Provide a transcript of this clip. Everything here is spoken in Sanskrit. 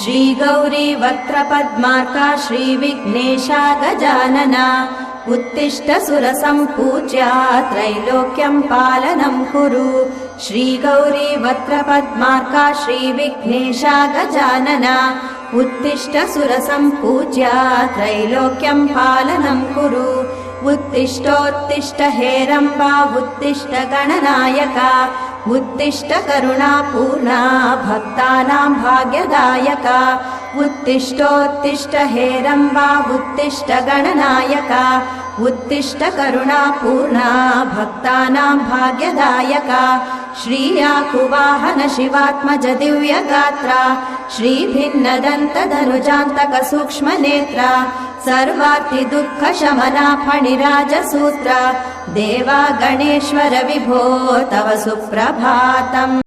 श्रीगौरी वक्त्रपद्मार्का श्रीविघ्नेशा गजानना उत्तिष्ठ सुरसम्पूज्या त्रैलोक्यं पालनं कुरु। श्रीगौरी वक्त्रपद्मार्का श्रीविघ्नेशा गजानना उत्तिष्ठ सुरसम्पूज्या त्रैलोक्यं पालनं कुरु। उत्तिष्ठोत्तिष्ठ हेरम्बा उत्तिष्ठ गणनायका उत्तिष्ठ करुणापूर्णा भक्तानां भाग्यदायका। उत्तिष्ठोत्तिष्ठ हेरम्बा उत्तिष्ठ गणनायका उत्तिष्ठ करुणापूर्णा भक्तानां भाग्यदायका। श्रीयाकुवाहन शिवात्मज दिव्यगात्रा श्रीभिन्नदन्तधनुजान्तक सूक्ष्मनेत्रा सर्वार्ति दुःखशमना फणिराजसूत्रा देवा गणेश्वर विभो तव सुप्रभातम्।